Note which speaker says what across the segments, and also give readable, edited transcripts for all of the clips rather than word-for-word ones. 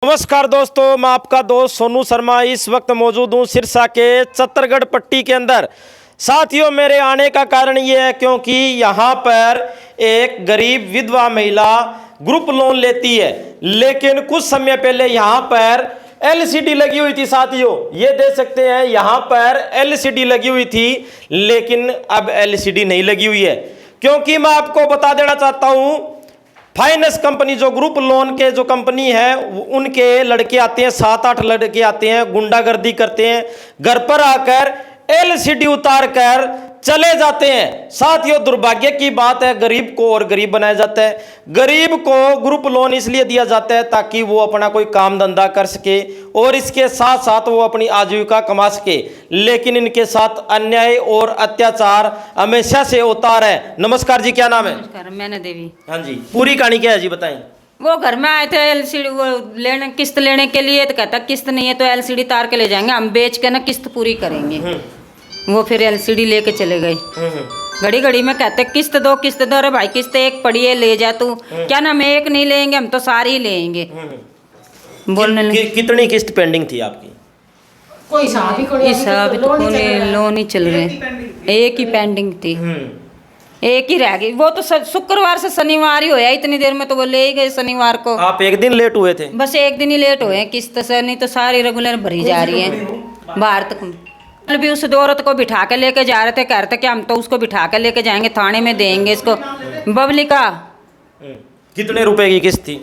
Speaker 1: नमस्कार दोस्तों, मैं आपका दोस्त सोनू शर्मा इस वक्त मौजूद हूँ सिरसा के चत्तरगढ़ पट्टी के अंदर। साथियों, मेरे आने का कारण ये है क्योंकि यहाँ पर एक गरीब विधवा महिला ग्रुप लोन लेती है, लेकिन कुछ समय पहले यहाँ पर एलसीडी लगी हुई थी। साथियों, ये देख सकते हैं यहाँ पर एलसीडी लगी हुई थी, लेकिन अब एलसीडी नहीं लगी हुई है। क्योंकि मैं आपको बता देना चाहता हूँ, फाइनेंस कंपनी जो ग्रुप लोन के जो कंपनी है, उनके लड़के आते हैं, 7-8 लड़के आते हैं, गुंडागर्दी करते हैं, घर पर आकर एलसीडी उतार कर चले जाते हैं। साथियों, दुर्भाग्य की बात है, गरीब को और गरीब बनाया जाता है। गरीब को ग्रुप लोन इसलिए दिया जाता है ताकि वो अपना कोई काम धंधा कर सके और इसके साथ साथ वो अपनी आजीविका कमा सके, लेकिन इनके साथ अन्याय और अत्याचार हमेशा से होता है। नमस्कार जी, क्या नाम है?
Speaker 2: नमस्कार, मैंने देवी।
Speaker 1: हाँ जी, पूरी कहानी क्या है जी, बताएं।
Speaker 2: वो घर में आए थे एलसीडी वो लेने, किस्त लेने के लिए, तो कहता किस्त नहीं है तो एलसीडी तार के ले जाएंगे, हम बेच के ना किस्त पूरी करेंगे। वो फिर एलसीडी लेके चले गए। घड़ी घड़ी में कहते किस्त दो किस्त दो। अरे भाई, किस्त एक पड़ी है, ले जा तू। क्या नाम, एक नहीं लेंगे हम तो सारी ही लेंगे। बोलने लगे।
Speaker 1: कितनी किस्त पेंडिंग थी आपकी?
Speaker 2: कोई हिसाब तो लोन ही चल रहे, एक ही पेंडिंग थी, एक ही रह गई। वो तो शुक्रवार से शनिवार ही होया, इतनी देर में तो वो ले ही गए शनिवार को।
Speaker 1: आप एक दिन लेट हुए थे?
Speaker 2: बस एक दिन ही लेट हुए किस्त से, नहीं तो सारी रेगुलर भरी जा रही है बाहर तक। भी उस औरत को बिठा के लेके जा रहे थे, कह रहे थे कि हम तो उसको बिठा के लेके जाएंगे, थाने में देंगे इसको। बबली का
Speaker 1: कितने रुपए की किस्त थी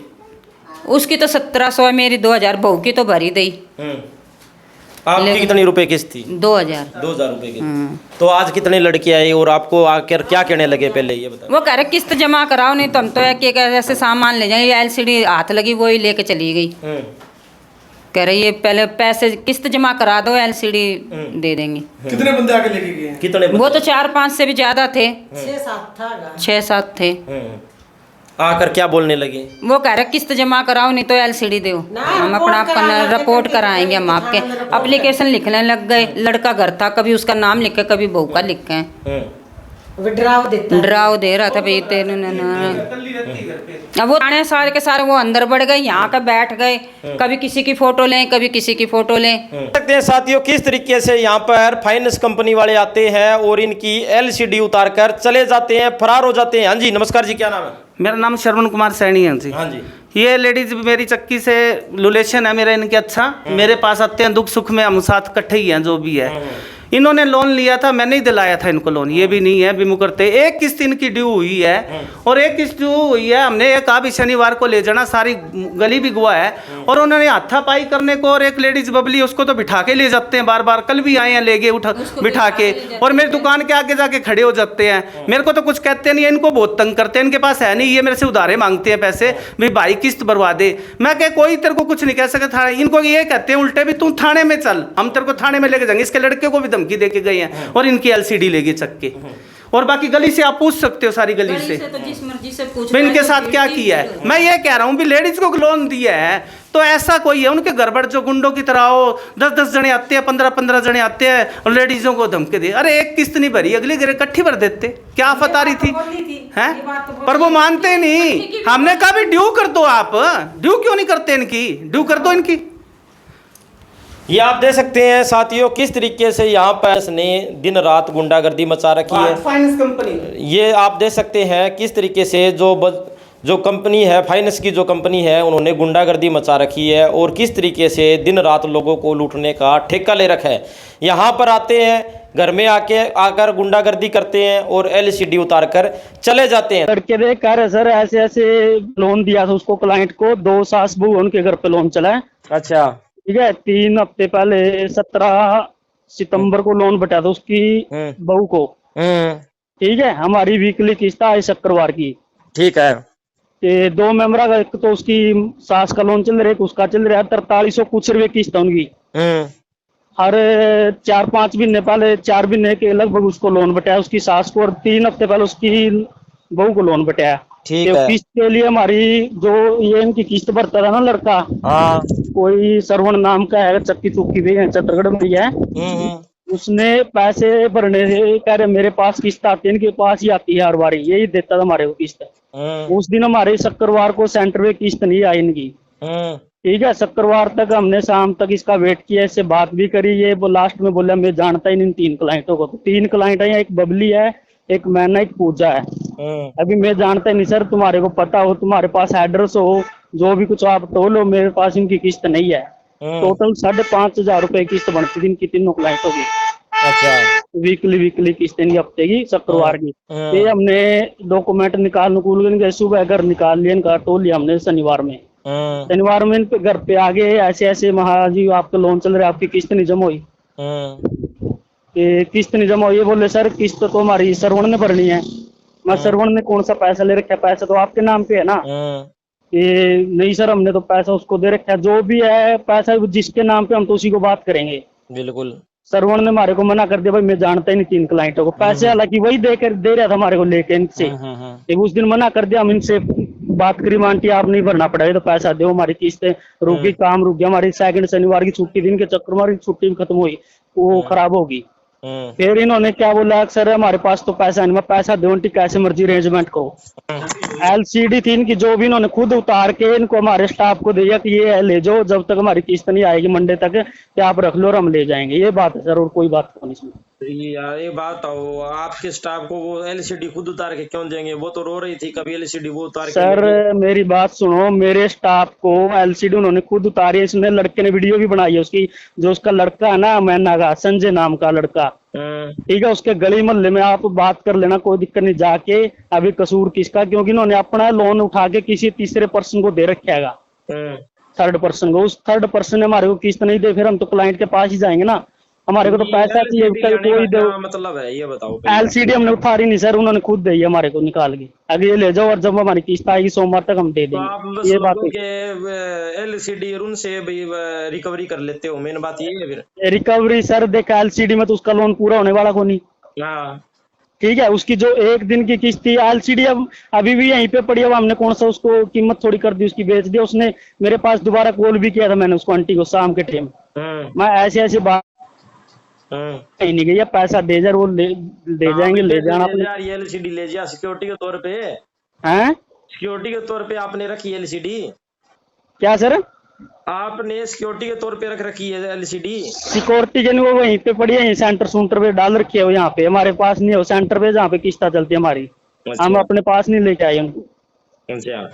Speaker 2: उसकी? तो 1700 है, मेरी 2000 बहू की तो भरी दी।
Speaker 1: आपकी कितनी रुपए किस्त थी?
Speaker 2: 2000
Speaker 1: रुपए की। तो आज कितने लड़के आए और आपको आकर क्या कहने लगे, पहले ये बताओ।
Speaker 2: वो कह रहे किस्त जमा कराओ, नहीं तो हम तो ऐसे सामान ले जाएंगे। एलसीडी हाथ लगी, वो ही लेके चली गई। कह रही है पहले पैसे किस्त जमा करा दो, एलसीडी दे देंगे।
Speaker 3: कितने बंदे आके लेके गए?
Speaker 1: कितने बंदे?
Speaker 2: वो तो 4-5 से भी ज्यादा थे, 6-7 थे।
Speaker 1: आकर क्या बोलने लगे?
Speaker 2: वो कह रहे किस्त जमा कराओ, नहीं तो एलसीडी दो, हम अपना रिपोर्ट कराएंगे, हम आपके। एप्लीकेशन लिखने लग गए। लड़का घर था, कभी उसका नाम लिखे, कभी बहू का लिखे। ड्राव दे रहा था भाई तेरे। अब वो थाने सारे के सारे वो अंदर बढ़ गए, यहाँ का बैठ गए, कभी किसी की फोटो लें, कभी किसी की फोटो लें।
Speaker 1: सकते हैं साथियों, किस तरीके से यहाँ पर फाइनेंस कंपनी वाले आते हैं और इनकी एलसीडी उतार कर चले जाते हैं, फरार हो जाते हैं। हाँ जी, नमस्कार जी, क्या नाम है?
Speaker 4: मेरा नाम श्रवण कुमार सैनी है जी।
Speaker 1: हाँ जी।
Speaker 4: ये लेडीज मेरी चक्की से रिलेशन है मेरा इनके। अच्छा, मेरे पास आते हैं, दुख सुख में हम साथ इकट्ठे ही हैं, जो भी है। इन्होंने लोन लिया था, मैंने ही दिलाया था इनको लोन, ये भी नहीं है भी मुकरते। एक किस्त इनकी ड्यू हुई है और एक किस्त ड्यू हुई है, हमने एक कहा भी शनिवार को ले जाना, सारी गली भी गुआ है। और उन्होंने हाथापाई करने को, और एक लेडीज बबली उसको तो बिठा के ले जाते हैं बार बार। कल भी आए हैं, ले गए उठा बिठा के, और मेरी दुकान के आगे जाके खड़े हो जाते हैं। मेरे को तो कुछ कहते नहीं है, इनको बहुत तंग करते हैं। इनके पास है नहीं, ये मेरे से उधारे मांगते हैं पैसे, भाई किस्त भरवा दे। मैं कह कोई तेरे को कुछ नहीं कह सकता। इनको ये कहते हैं उल्टे भी, तू थाने में चल, हम तेरे को थाने में लेके जाएंगे। इसके लड़के को भी धमकी दे के गए हैं और इनकी एलसीडी लेके चक के। और बाकी गली से आप पूछ सकते हो, सारी गली से
Speaker 2: तो जिस मर्जी से पूछ
Speaker 4: मैं इनके साथ क्या किया है। मैं ये कह रहा हूँ भी लेडीज को लोन दिया है तो ऐसा कोई है उनके गड़बड़ जो गुंडों की तरह हो, 10-10 जने आते हैं, 15-15 जने आते हैं और लेडीजों को धमके दे। अरे एक किस्त नहीं भरी, अगली घर इकट्ठी भर देते, क्या आफत आ रही थी हैं? पर वो मानते नहीं। हमने कहा भी ड्यू कर दो, आप ड्यू क्यों नहीं करते इनकी? ड्यू कर दो इनकी।
Speaker 1: ये आप देख सकते हैं साथियों, किस तरीके से यहाँ पर इसने दिन रात गुंडागर्दी मचा रखी है।
Speaker 4: फाइनेंस कंपनी,
Speaker 1: ये आप देख सकते हैं किस तरीके से जो कंपनी है, फाइनेंस की जो कंपनी है, उन्होंने गुंडागर्दी मचा रखी है और किस तरीके से दिन रात लोगों को लूटने का ठेका ले रखा है। यहाँ पर आते हैं, घर में आकर गुंडागर्दी करते हैं और एलसीडी उतार कर चले जाते हैं।
Speaker 5: लड़के देख कह रहे सर ऐसे ऐसे लोन दिया था उसको, क्लाइंट को, 2 सास बहू उनके घर पे लोन चला है।
Speaker 1: अच्छा,
Speaker 5: ठीक है। 3 हफ्ते पहले 17 सितंबर को लोन बटा था उसकी बहू को। ठीक है। हमारी वीकली किस्त आई शुक्रवार की।
Speaker 1: ठीक है।
Speaker 5: 2 मेंबर का, एक तो उसकी सास का लोन चल रहा है, एक उसका चल रहा है। 4300 कुछ रुपये किस्त है उनकी। हर 4-5 महीने पहले, 4 महीने के लगभग उसको लोन बटाया उसकी सास को, और 3 हफ्ते पहले उसकी बहू को लोन बटाया।
Speaker 1: ठीक है।
Speaker 5: किस्त के लिए हमारी जो ये इनकी किस्त भरता था ना लड़का, कोई सरवण नाम का है, चक्की चुक्की भी है, चत्तरगढ़ में है। उसने पैसे भरने से कह रहे मेरे पास किस्त आती है, इनके पास ही आती है हर बारी, यही देता था हमारे को किस्त। उस दिन हमारे शुक्रवार को सेंटर में किस्त नहीं आई इनकी। ठीक है, शुक्रवार तक हमने शाम तक इसका वेट किया, इससे बात भी करी। ये वो लास्ट में बोला मैं जानता ही नहीं इन 3 क्लाइंटों को। तो 3 क्लाइंट है, एक बबली है, एक मैना, एक पूजा है। अभी मैं जानता ही नहीं सर, तुम्हारे को पता हो, तुम्हारे पास एड्रेस हो, जो भी कुछ आप तोलो, मेरे पास इनकी किस्त नहीं है। टोटल 5,500 रुपए किस्त बनती थी इनकी तीनों क्लाइंटों की।
Speaker 1: अच्छा।
Speaker 5: वीकली किस्त इनकी हफ्ते की, शुक्रवार की। ये हमने डॉक्यूमेंट निकाल के सुबह घर निकाल लिया, इनका टोल लिया हमने शनिवार में। शनिवार में इन पे घर पे आ गए, ऐसे ऐसे महाराजी आपका लोन चल रहा है, आपकी किस्त नहीं जमा हुई। किस्त नहीं जमा हुई, ये बोले सर किस्त तो हमारी श्रवण ने भरनी है। मैं श्रवण ने कौन सा पैसा ले रखा है, पैसा तो आपके नाम पे है ना। ये नहीं सर, हमने तो पैसा उसको दे रखा है, जो भी है पैसा जिसके नाम पे हम तो उसी को बात करेंगे।
Speaker 1: बिल्कुल।
Speaker 5: श्रवण ने हमारे को मना कर दिया, भाई मैं जानता ही नहीं 3 क्लाइंटों को। पैसे हालांकि वही दे रहा था हमारे को लेके इनसे। उस दिन मना कर दिया, हम इनसे बात करी, आंटी आप नहीं भरना पड़ेगा तो पैसा दो, हमारी किस्तें रुकी, काम रुक गया। हमारी सेकंड शनिवार की छुट्टी दिन के चक्कर में हमारी छुट्टी भी खत्म हुई, वो खराब होगी। फिर इन्होंने क्या बोला, सर हमारे पास तो पैसा नहीं, मैं पैसा दो आंटी, कैसे मर्जी अरेंजमेंट करो। LCD थी इनकी, जो भी इन्होंने खुद उतार के इनको हमारे स्टाफ को दिया कि ये ले जाओ, जब तक हमारी किस्त नहीं आएगी मंडे तक, कि आप रख लो और हम ले जाएंगे। ये बात है सर, और कोई बात नहीं इसमें।
Speaker 1: यार ये बात हो, आपके स्टाफ को वो LCD खुद उतार के क्यों देंगे? वो तो रो रही थी, कभी LCD वो उतार के।
Speaker 5: सर मेरी बात सुनो, मेरे स्टाफ को LCD उन्होंने खुद उतारी है। इसमें लड़के ने वीडियो भी बनाई है उसकी, जो उसका लड़का है ना मैना का, संजय नाम का लड़का, ठीक है, उसके गली मोहल्ले में आप बात कर लेना, कोई दिक्कत नहीं। जाके अभी कसूर किसका, क्योंकि इन्होंने अपना लोन उठा के किसी तीसरे पर्सन को दे रखा है, थर्ड पर्सन को। उस थर्ड पर्सन ने हमारे को किस्त नहीं दे, फिर हम तो क्लाइंट के पास ही जाएंगे ना। हमारे को तो पैसा चाहिए, कोई दो।
Speaker 1: मतलब है ये बताओ।
Speaker 5: LCD हमने उतारी नहीं सर, उन्होंने खुद दी है हमारे को निकाल के, अगर ये ले जाओ और जब हमारी किस्त आएगी सोमवार तक हम दे देंगे। ये बात है।
Speaker 1: LCD उनसे रिकवरी कर लेते हो, मेन बात ये है। फिर
Speaker 5: रिकवरी सर देखा, LCD में तो उसका लोन पूरा होने वाला को नहीं।
Speaker 1: हाँ
Speaker 5: ठीक है, उसकी जो एक दिन की किस्त थी, LCD अब अभी भी यहीं पे पड़ी है। अब हमने कौन सा उसको कीमत थोड़ी कर दी, उसकी बेच दी। उसने मेरे पास दोबारा कॉल भी किया था मैंने उसको, आंटी को, शाम के टाइम। मैं ऐसे बात कहीं नहीं गई, पैसा दे जा, वो दे जाएंगे, ले जाना अपने।
Speaker 1: LCD ले जा सिक्योरिटी के तौर पे।
Speaker 5: हैं?
Speaker 1: सिक्योरिटी के तौर पे आपने रखी है LCD?
Speaker 5: क्या सर?
Speaker 1: आपने सिक्योरिटी के तौर पे रख रखी है LCD?
Speaker 5: सिक्योरिटी के वो वहीं पे पड़ी है, सेंटर सूंटर पे डाल रखी है वो, यहाँ पे हमारे पास नहीं है, सेंटर पे जहाँ पे किस्ता चलती है हमारी। हम अपने पास नहीं लेके आए उनको।
Speaker 1: अच्छा।